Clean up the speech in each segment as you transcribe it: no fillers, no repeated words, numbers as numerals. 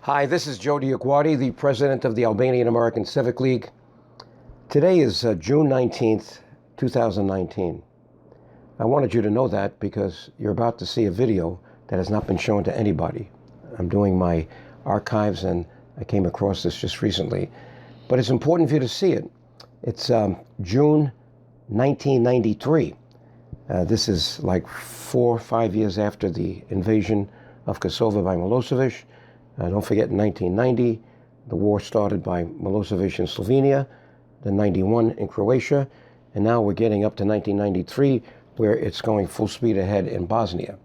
Hi, this is Joe DioGuardi, the president of the Albanian American Civic League. Today is June 19th, 2019. I wanted you to know that because you're about to see a video that has not been shown to anybody. I'm doing my archives and I came across this just recently. But it's important for you to see it. It's June 1993. This is like 4 or 5 years after the invasion of Kosovo by Milosevic. Don't forget, in 1990, the war started by Milosevic in Slovenia, then 91 in Croatia, and now we're getting up to 1993, where it's going full speed ahead in Bosnia.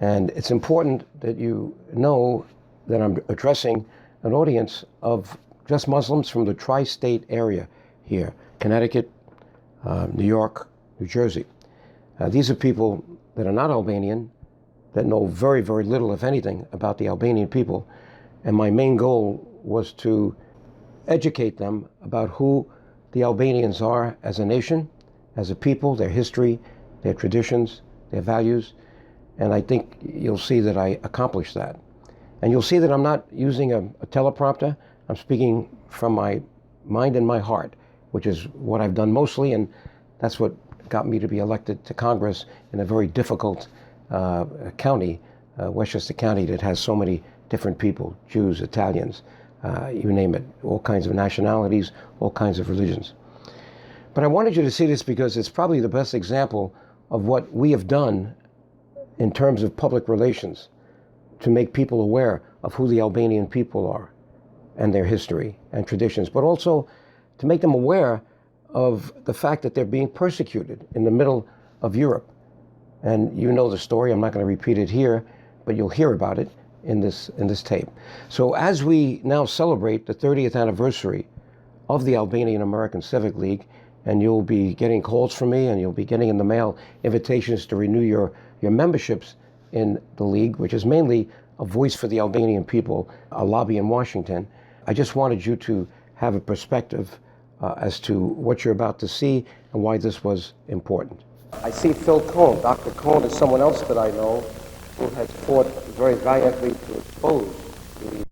And it's important that you know that I'm addressing an audience of just Muslims from the tri-state area here, Connecticut, New York, New Jersey. These are people that are not Albanian, that know very, very little, if anything, about the Albanian people. And my main goal was to educate them about who the Albanians are as a nation, as a people, their history, their traditions, their values. And I think you'll see that I accomplished that. And you'll see that I'm not using a teleprompter. I'm speaking from my mind and my heart, which is what I've done mostly, and that's what got me to be elected to Congress in a very difficult county, Westchester County, that has so many different people, Jews, Italians, you name it, all kinds of nationalities, all kinds of religions. But I wanted you to see this because it's probably the best example of what we have done in terms of public relations to make people aware of who the Albanian people are and their history and traditions, but also to make them aware of the fact that they're being persecuted in the middle of Europe. And you know the story. I'm not going to repeat it here, but you'll hear about it in this tape. So as we now celebrate the 30th anniversary of the Albanian American Civic League, and you'll be getting calls from me, and you'll be getting in the mail invitations to renew your memberships in the league, which is mainly a voice for the Albanian people, a lobby in Washington. I just wanted you to have a perspective as to what you're about to see and why this was important. I see Phil Cohn. Dr. Cohn is someone else that I know who has fought very valiantly to expose the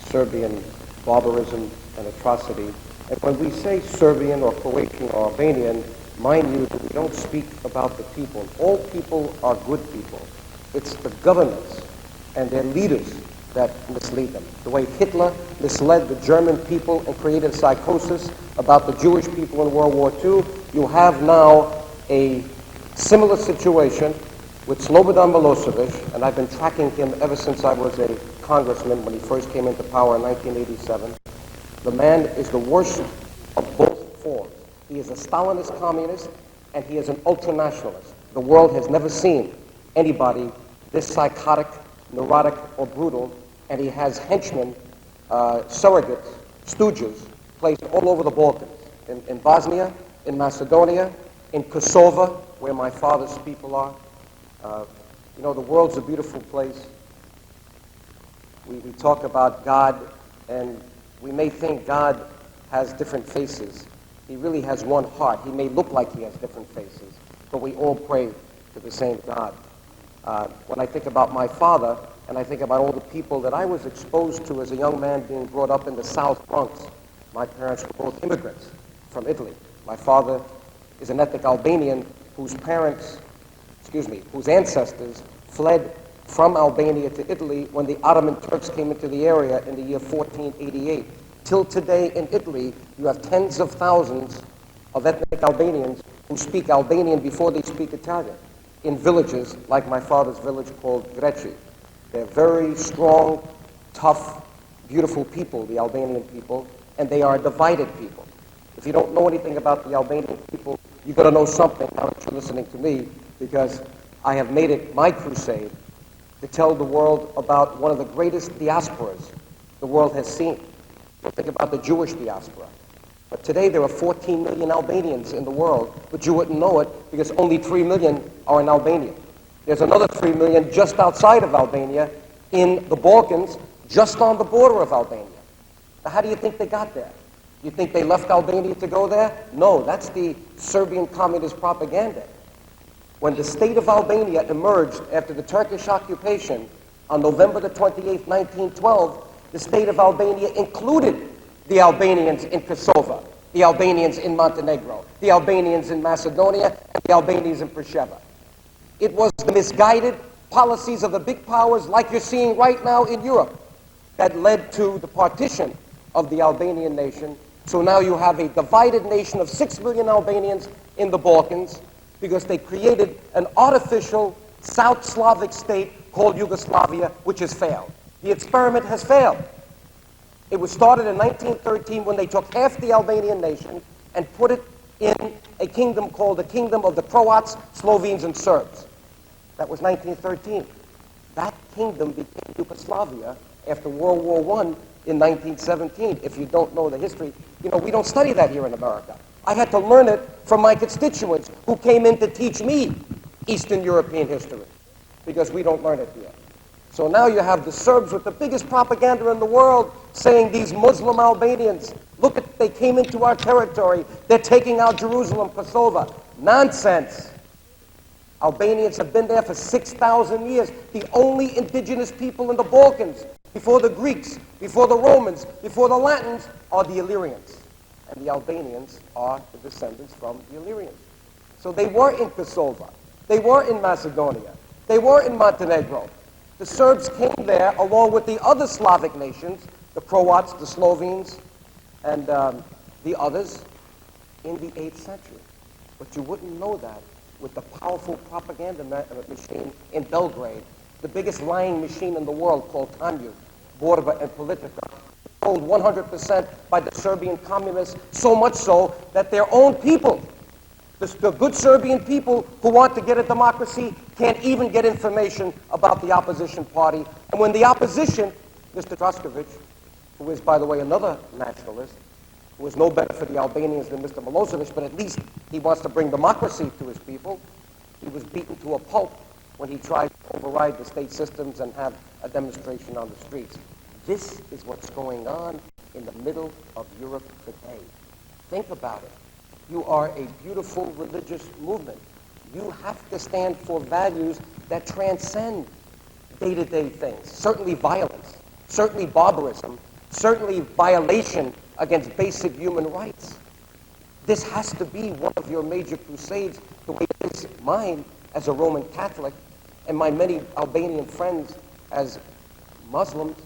Serbian barbarism and atrocity. And when we say Serbian or Croatian or Albanian, mind you that we don't speak about the people. All people are good people. It's the governments and their leaders that mislead them. The way Hitler misled the German people and created psychosis about the Jewish people in World War II, you have now a similar situation with Slobodan Milosevic, and I've been tracking him ever since I was a congressman when he first came into power in 1987. The man is the worst of both forms. He is a Stalinist communist, and he is an ultranationalist. The world has never seen anybody this psychotic, neurotic, or brutal, and he has henchmen, surrogates, stooges, placed all over the Balkans, in Bosnia, in Macedonia, in Kosovo, where my father's people are. You know, the world's a beautiful place. We talk about God, and we may think God has different faces. He really has one heart. He may look like he has different faces, but we all pray to the same God. When I think about my father, and I think about all the people that I was exposed to as a young man being brought up in the South Bronx, my parents were both immigrants from Italy. My father is an ethnic Albanian whose ancestors fled from Albania to Italy when the Ottoman Turks came into the area in the year 1488. Till today in Italy, you have tens of thousands of ethnic Albanians who speak Albanian before they speak Italian in villages like my father's village called Greci. They're very strong, tough, beautiful people, the Albanian people, and they are a divided people. If you don't know anything about the Albanian people, you've got to know something now that you're listening to me, because I have made it my crusade to tell the world about one of the greatest diasporas the world has seen. Think about the Jewish diaspora. But today there are 14 million Albanians in the world, but you wouldn't know it because only 3 million are in Albania. There's another 3 million just outside of Albania in the Balkans, just on the border of Albania. Now, how do you think they got there? You think they left Albania to go there? No, that's the Serbian communist propaganda. When the state of Albania emerged after the Turkish occupation On November the 28th, 1912, the state of Albania included the Albanians in Kosovo, the Albanians in Montenegro, the Albanians in Macedonia, and the Albanians in Preševa. It was the misguided policies of the big powers, like you're seeing right now in Europe, that led to the partition of the Albanian nation. So now you have a divided nation of 6 million Albanians in the Balkans because they created an artificial South Slavic state called Yugoslavia, which has failed. The experiment has failed. It was started in 1913 when they took half the Albanian nation and put it in a kingdom called the Kingdom of the Croats, Slovenes, and Serbs. That was 1913. That kingdom became Yugoslavia after World War I in 1917. If you don't know the history, we don't study that here in America. I had to learn it from my constituents who came in to teach me Eastern European history because we don't learn it here. So now you have the Serbs with the biggest propaganda in the world saying these Muslim Albanians, look at, they came into our territory, they're taking out Jerusalem, Kosovo. Nonsense. Albanians have been there for 6,000 years. The only indigenous people in the Balkans, before the Greeks, before the Romans, before the Latins, are the Illyrians. And the Albanians are the descendants from the Illyrians. So they were in Kosovo. They were in Macedonia. They were in Montenegro. The Serbs came there along with the other Slavic nations, the Croats, the Slovenes, and the others, in the 8th century. But you wouldn't know that with the powerful propaganda machine in Belgrade, the biggest lying machine in the world called Tanju, Borba and Politika, owned 100% by the Serbian communists, so much so that their own people, the good Serbian people who want to get a democracy, can't even get information about the opposition party. And when the opposition, Mr. Draskovic, who is, by the way, another nationalist, who is no better for the Albanians than Mr. Milosevic, but at least he wants to bring democracy to his people, he was beaten to a pulp when he tried to override the state systems and have a demonstration on the streets. This is what's going on in the middle of Europe today. Think about it. You are a beautiful religious movement. You have to stand for values that transcend day-to-day things. Certainly violence, certainly barbarism, certainly violation against basic human rights. This has to be one of your major crusades, the way it is mine as a Roman Catholic, and my many Albanian friends as Muslims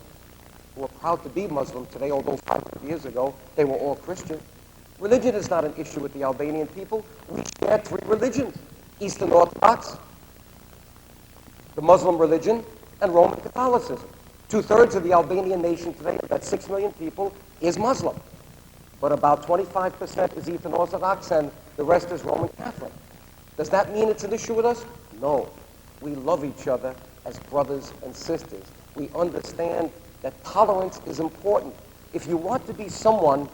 who are proud to be Muslim today, although 500 years ago they were all Christian. Religion is not an issue with the Albanian people. We share 3 religions: Eastern Orthodox, the Muslim religion, and Roman Catholicism. 2/3 of the Albanian nation today, about 6 million people, is Muslim. But about 25% is Eastern Orthodox and the rest is Roman Catholic. Does that mean it's an issue with us? No. We love each other as brothers and sisters. We understand that tolerance is important. If you want to be someone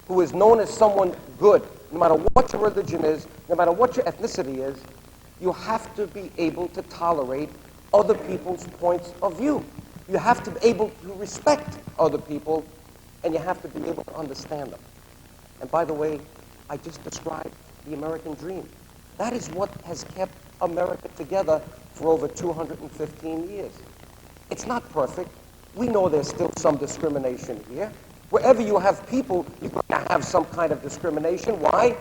who is known as someone good, no matter what your religion is, no matter what your ethnicity is, you have to be able to tolerate other people's points of view. You have to be able to respect other people, and you have to be able to understand them. And by the way, I just described the American dream. That is what has kept America together for over 215 years. It's not perfect. We know there's still some discrimination here. Wherever you have people, you're going to have some kind of discrimination. Why?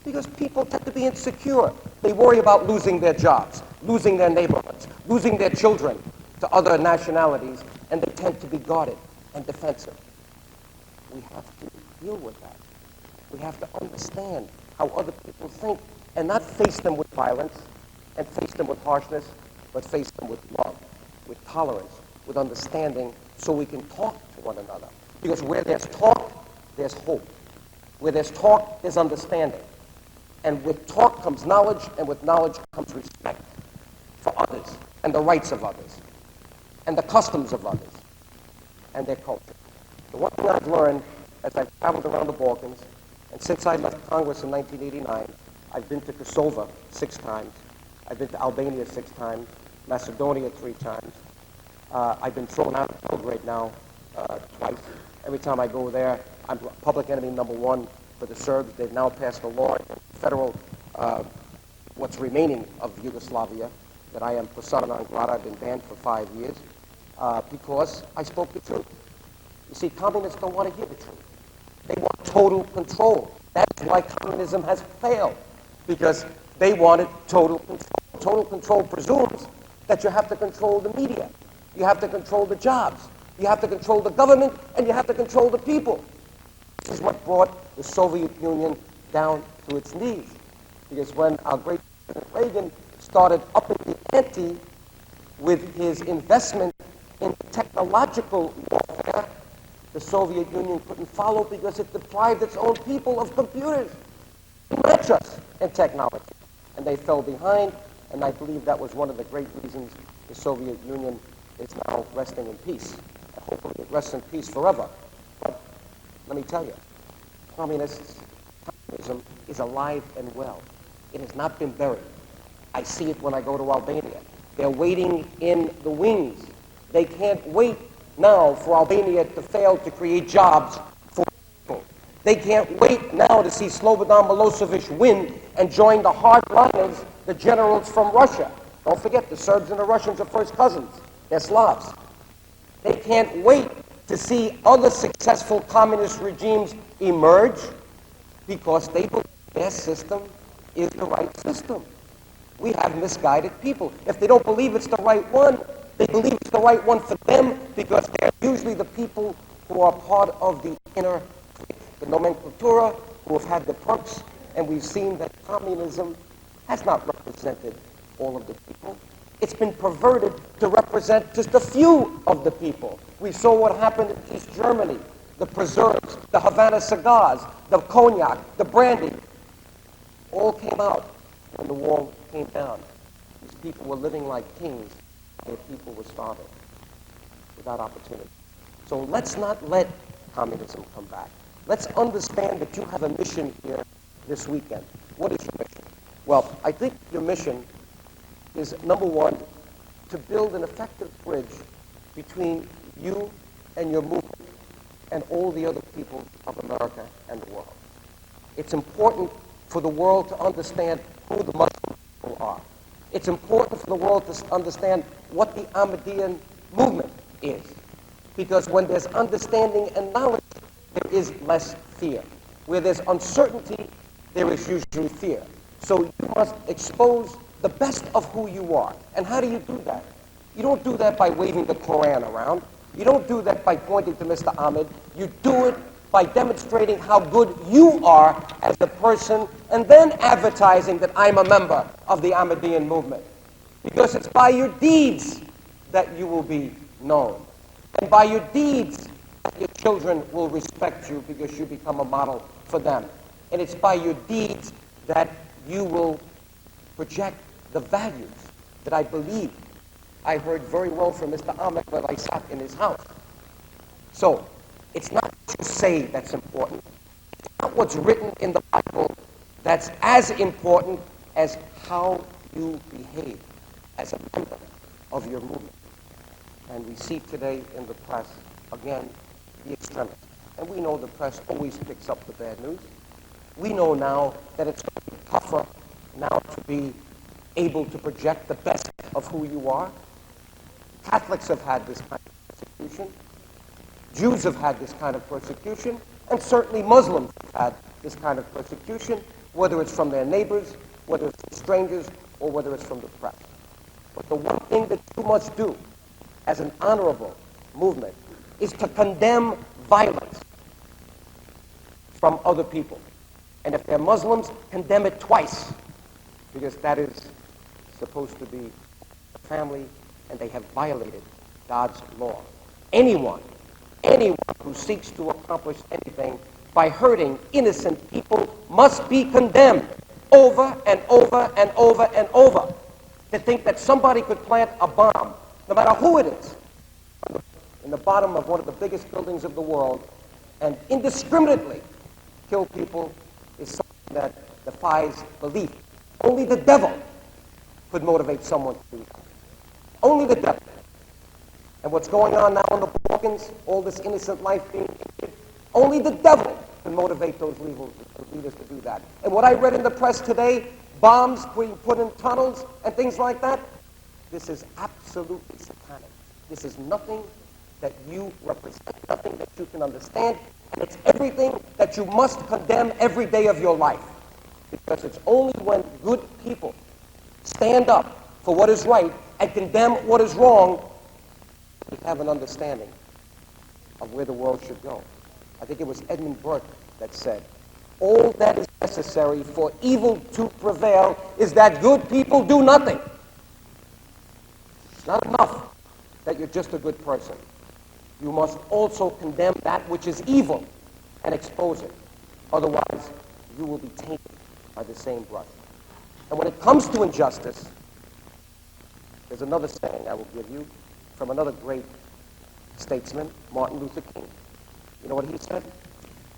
Because people tend to be insecure. They worry about losing their jobs, losing their neighborhoods, losing their children to other nationalities, and they tend to be guarded and defensive. We have to deal with that. We have to understand how other people think and not face them with violence and face them with harshness, but face them with love, with tolerance, with understanding, so we can talk to one another. Because where there's talk, there's hope. Where there's talk, there's understanding. And with talk comes knowledge, and with knowledge comes respect for others, and the rights of others, and the customs of others, and their culture. The one thing I've learned as I've traveled around the Balkans, and since I left Congress in 1989, I've been to Kosovo 6 times, I've been to Albania 6 times, Macedonia 3 times. I've been thrown out of Belgrade now twice. Every time I go there, I'm public enemy #1 for the Serbs. They've now passed a law in federal, what's remaining of Yugoslavia, that I am persona non grata. I've been banned for 5 years. because I spoke the truth. You see, communists don't want to hear the truth. They want total control. That's why communism has failed, because they wanted total control. Total control presumes that you have to control the media, you have to control the jobs, you have to control the government, and you have to control the people. This is what brought the Soviet Union down to its knees. Because when our great President Reagan started upping the ante with his investment in technological warfare, the Soviet Union couldn't follow because it deprived its own people of computers, not us in technology. And they fell behind, and I believe that was one of the great reasons the Soviet Union is now resting in peace. And hopefully it rests in peace forever. But let me tell you, communism is alive and well. It has not been buried. I see it when I go to Albania. They're waiting in the wings. They can't wait now for Albania to fail to create jobs for people. They can't wait now to see Slobodan Milosevic win and join the hardliners, the generals from Russia. Don't forget, the Serbs and the Russians are first cousins. They're Slavs. They can't wait to see other successful communist regimes emerge because they believe their system is the right system. We have misguided people. If they don't believe it's the right one, they believe it's the right one for them because they're usually the people who are part of the inner clique, the nomenclatura, who have had the perks, and we've seen that communism has not represented all of the people. It's been perverted to represent just a few of the people. We saw what happened in East Germany, the preserves, the Havana cigars, the cognac, the brandy, all came out when the wall came down. These people were living like kings. Their people were starving without opportunity. So let's not let communism come back. Let's understand that you have a mission here this weekend. What is your mission? Well, I think your mission is, number one, to build an effective bridge between you and your movement and all the other people of America and the world. It's important for the world to understand who the Muslim people are. It's important for the world to understand what the Ahmadiyyan movement is. Because when there's understanding and knowledge, there is less fear. Where there's uncertainty, there is usually fear. So you must expose the best of who you are. And how do you do that? You don't do that by waving the Quran around. You don't do that by pointing to Mr. Ahmed. You do it by demonstrating how good you are as a person and then advertising that I'm a member of the Ahmadiyyan movement. Because it's by your deeds that you will be known. And by your deeds, your children will respect you because you become a model for them. And it's by your deeds that you will project the values that I believe I heard very well from Mr. Ahmed when I sat in his house. So, it's not what you say that's important. It's not what's written in the Bible that's as important as how you behave as a member of your movement. And we see today in the press, again, the extremists. And we know the press always picks up the bad news. We know now that it's going to be tougher now to be able to project the best of who you are. Catholics have had this kind of persecution. Jews have had this kind of persecution. And certainly Muslims have had this kind of persecution, whether it's from their neighbors, whether it's from strangers, or whether it's from the press. But the one thing that you must do as an honorable movement is to condemn violence from other people. And if they're Muslims, condemn it twice, because that is supposed to be a family, and they have violated God's law. Anyone who seeks to accomplish anything by hurting innocent people must be condemned over and over and over and over. To think that somebody could plant a bomb, no matter who it is, in the bottom of one of the biggest buildings of the world and indiscriminately kill people is something that defies belief. Only the devil could motivate someone to do that. Only the devil. And what's going on now in the Balkans, all this innocent life being taken, only the devil can motivate those leaders to do that. And what I read in the press today, bombs being put in tunnels and things like that, this is absolutely satanic. This is nothing that you represent, nothing that you can understand, and it's everything that you must condemn every day of your life. Because it's only when good people stand up for what is right and condemn what is wrong, we have an understanding of where the world should go. I think it was Edmund Burke that said, all that is necessary for evil to prevail is that good people do nothing. It's not enough that you're just a good person. You must also condemn that which is evil and expose it. Otherwise, you will be tainted by the same brush. And when it comes to injustice, there's another saying I will give you from another great statesman, Martin Luther King. You know what he said?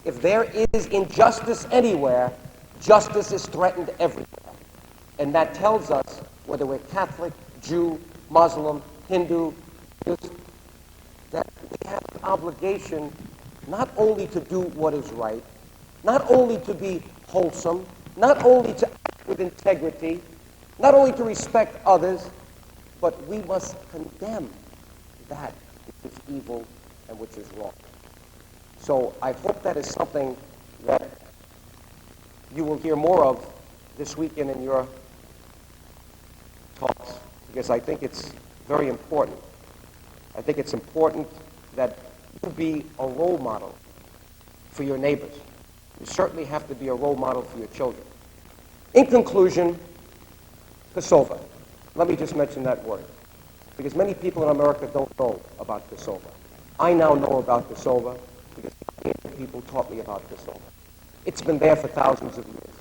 If there is injustice anywhere, justice is threatened everywhere. And that tells us, whether we're Catholic, Jew, Muslim, Hindu, that we have an obligation not only to do what is right, not only to be wholesome, not only to act with integrity, not only to respect others, but we must condemn that which is evil and which is wrong. So I hope that is something that you will hear more of this weekend in your talks, because I think it's very important. I think it's important that you be a role model for your neighbors. You certainly have to be a role model for your children. In conclusion, Kosovo. Let me just mention that word, because many people in America don't know about Kosovo. I now know about Kosovo because people taught me about Kosovo. It's been there for thousands of years.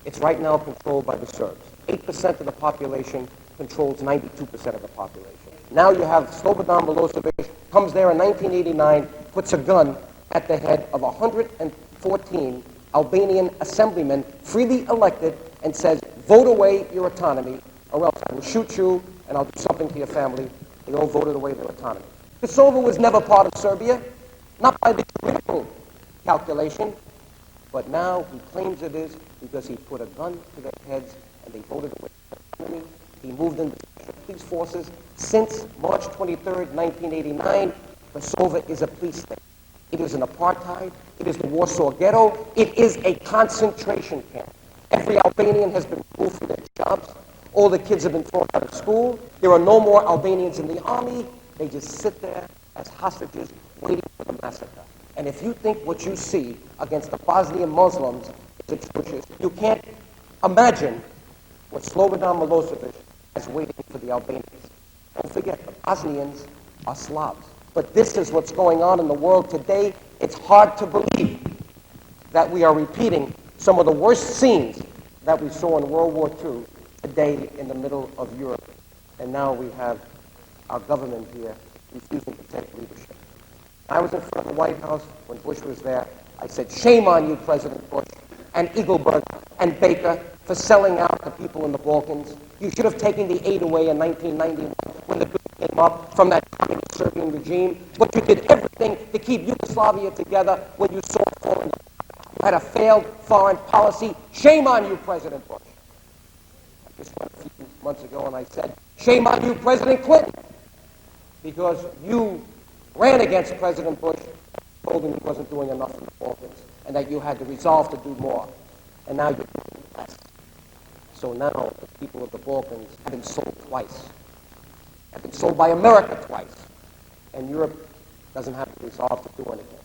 It's right now controlled by the Serbs. 8% of the population controls 92% of the population. Now you have Slobodan Milosevic, comes there in 1989, puts a gun at the head of 114 Albanian assemblymen, freely elected, and says, vote away your autonomy, or else I will shoot you and I'll do something to your family. They all voted away their autonomy. Kosovo was never part of Serbia, not by the political calculation, but now he claims it is because he put a gun to their heads and they voted away their autonomy. He moved into special police forces. Since March 23rd, 1989, Kosovo is a police state. It is an apartheid. It is the Warsaw Ghetto. It is a concentration camp. Every Albanian has been removed from their jobs. All the kids have been thrown out of school. There are no more Albanians in the army. They just sit there as hostages waiting for the massacre. And if you think what you see against the Bosnian Muslims is atrocious, you can't imagine what Slobodan Milosevic is waiting for the Albanians. Don't forget, the Bosnians are Slavs. But this is what's going on in the world today. It's hard to believe that we are repeating some of the worst scenes that we saw in World War II today in the middle of Europe. And now we have our government here refusing to take leadership. I was in front of the White House when Bush was there. I said, shame on you, President Bush, and Eagleburg and Baker for selling out the people in the Balkans. You should have taken the aid away in 1991 when the bill came up from that communist Serbian regime. But you did everything to keep Yugoslavia together when you saw it falling apart. You had a failed foreign policy. Shame on you, President Bush. I just went a few months ago and I said, shame on you, President Clinton, because you ran against President Bush, told him he wasn't doing enough in the Balkans, and that you had the resolve to do more. And now you're doing less. So now the people of the Balkans have been sold twice. Have been sold by America twice. And Europe doesn't have the resolve to do anything.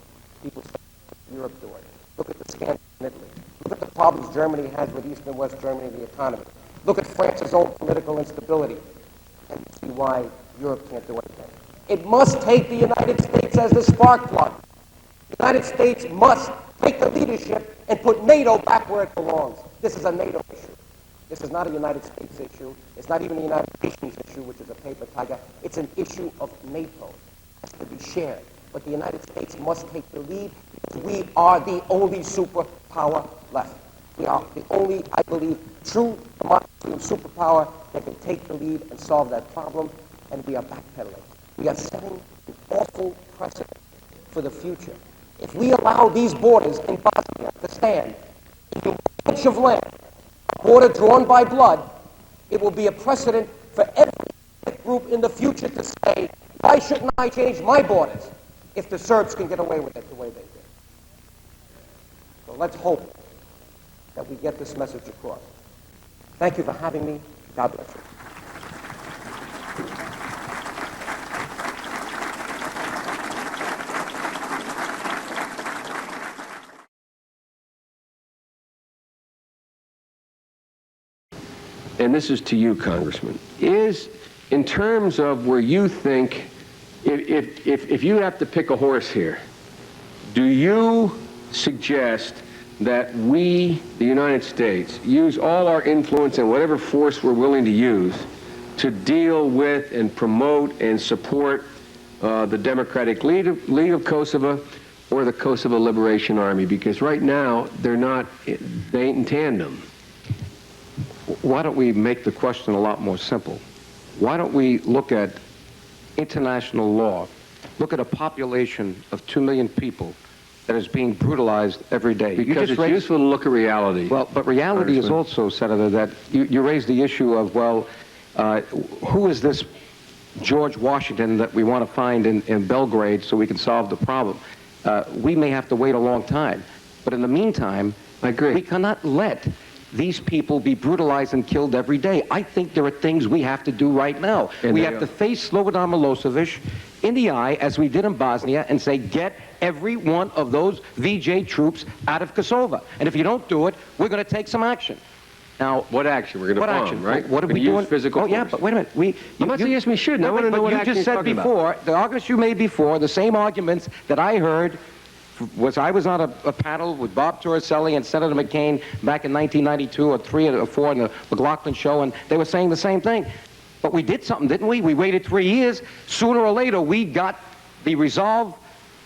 People say, Europe do it. Look at the scandal in Italy. Look at the problems Germany has with East and West Germany and the economy. Look at France's own political instability. And see why Europe can't do anything. It must take the United States as the spark plug. The United States must take the leadership and put NATO back where it belongs. This is a NATO issue. This is not a United States issue. It's not even a United Nations issue, which is a paper tiger. It's an issue of NATO. It has to be shared. But the United States must take the lead because we are the only superpower left. We are the only, I believe, true democracy and superpower that can take the lead and solve that problem, and we are backpedaling. We are setting an awful precedent for the future. If we allow these borders in Bosnia to stand, in a inch of land, a border drawn by blood, it will be a precedent for every group in the future to say, Why shouldn't I change my borders if the Serbs can get away with it the way they did? So let's hope that we get this message across. Thank you for having me. God bless you. And this is to you, Congressman, is in terms of where you think, if you have to pick a horse here, do you suggest that we, the United States, use all our influence and whatever force we're willing to use to deal with and promote and support the Democratic League of Kosovo or the Kosovo Liberation Army? Because right now, they ain't in tandem. Why don't we make the question a lot more simple? Why don't we look at international law, look at a population of 2 million people that is being brutalized every day? Because it's useful to look at reality. Well, but reality is also, Senator, that you raised the issue of, well, who is this George Washington that we want to find in Belgrade so we can solve the problem? We may have to wait a long time. But in the meantime, I agree. We cannot let these people be brutalized and killed every day. I think there are things we have to do right now. And we have to face Slobodan Milosevic in the eye, as we did in Bosnia, and say, get every one of those VJ troops out of Kosovo. And if you don't do it, we're going to take some action. Now, what action? We're going to bomb, action? right? What are we doing? Physical force. Yeah, but wait a minute. I'm not suggesting we shouldn't. I want to know what action you just said before, the arguments you made before, the same arguments that I heard I was on a panel with Bob Torricelli and Senator McCain back in 1992 or 3 or 4 in the McLaughlin show, and they were saying the same thing. But we did something, didn't we? We waited 3 years. Sooner or later, we got the resolve,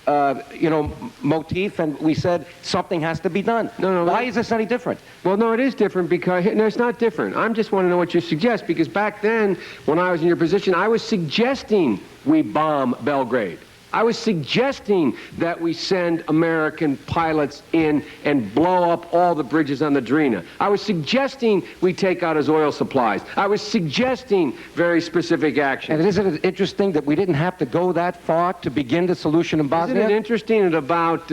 motif, and we said something has to be done. No, why is this any different? Well, no, it is different because, no, it's not different. I just want to know what you suggest, because back then, when I was in your position, I was suggesting we bomb Belgrade. I was suggesting that we send American pilots in and blow up all the bridges on the Drina. I was suggesting we take out his oil supplies. I was suggesting very specific action. And isn't it interesting that we didn't have to go that far to begin the solution in Bosnia? Isn't it interesting that about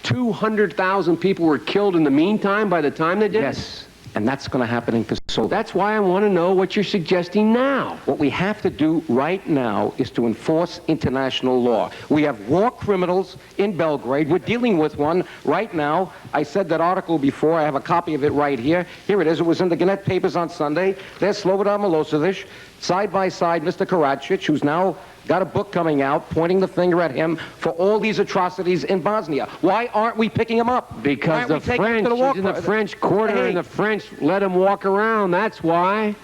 200,000 people were killed in the meantime by the time they did it? Yes. And that's going to happen in Kosovo. That's why I want to know what you're suggesting now. What we have to do right now is to enforce international law. We have war criminals in Belgrade. We're dealing with one right now. I said that article before. I have a copy of it right here. Here it is. It was in the Gannett papers on Sunday. There's Slobodan Milosevic, side by side Mr. Karadzic, who's now got a book coming out pointing the finger at him for all these atrocities in Bosnia. Why aren't we picking him up? Because the French, he's in the French quarter, and the French let him walk around. That's why.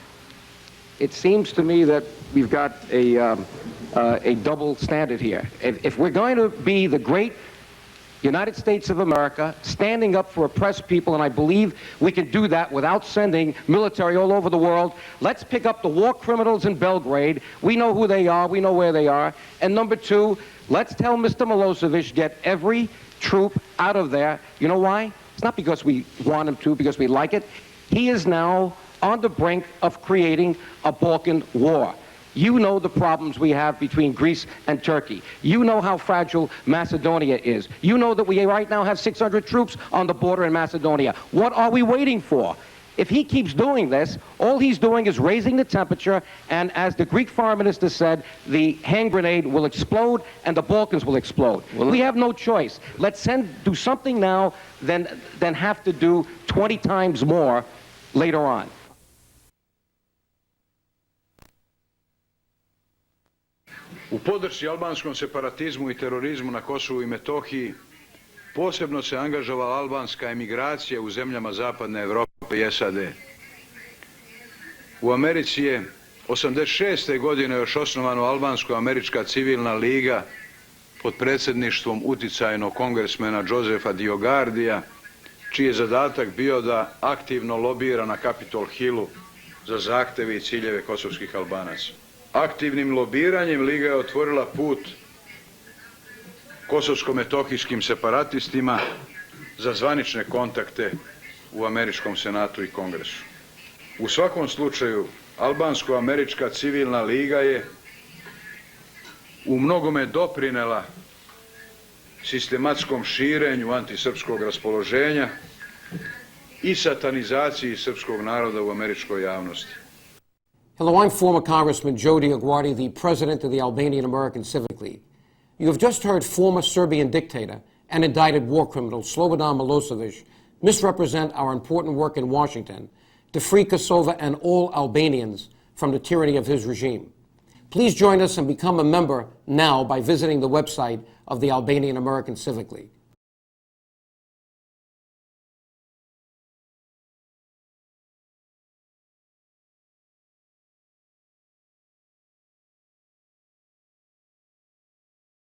It seems to me that we've got a double standard here. If we're going to be the great United States of America, standing up for oppressed people, and I believe we can do that without sending military all over the world, let's pick up the war criminals in Belgrade. We know who they are. We know where they are. And number two, let's tell Mr. Milosevic, get every troop out of there. You know why? It's not because we want him to, because we like it. He is now on the brink of creating a Balkan war. You know the problems we have between Greece and Turkey. You know how fragile Macedonia is. You know that we right now have 600 troops on the border in Macedonia. What are we waiting for? If he keeps doing this, all he's doing is raising the temperature, and as the Greek foreign minister said, the hand grenade will explode and the Balkans will explode. Well, we have no choice. Let's do something now than have to do 20 times more later on. U podršci albanskom separatizmu I terorizmu na Kosovu I Metohiji posebno se angažovala albanska emigracija u zemljama Zapadne Europe I SAD. U Americi je 86. godine još osnovana Albansko-američka civilna liga pod predsjedništvom uticajnog kongresmena Josefa DioGuardija, čiji je zadatak bio da aktivno lobira na Capitol Hillu za zahtjeve I ciljeve kosovskih Albanaca. Aktivnim lobiranjem Liga je otvorila put kosovsko-metohijskim separatistima za zvanične kontakte u Američkom senatu I Kongresu. U svakom slučaju, Albansko-američka civilna liga je u mnogome doprinela sistematskom širenju antisrpskog raspoloženja i satanizaciji srpskog naroda u američkoj javnosti. Hello, I'm former Congressman Joe DioGuardi, the president of the Albanian American Civic League. You have just heard former Serbian dictator and indicted war criminal Slobodan Milosevic misrepresent our important work in Washington to free Kosovo and all Albanians from the tyranny of his regime. Please join us and become a member now by visiting the website of the Albanian American Civic League.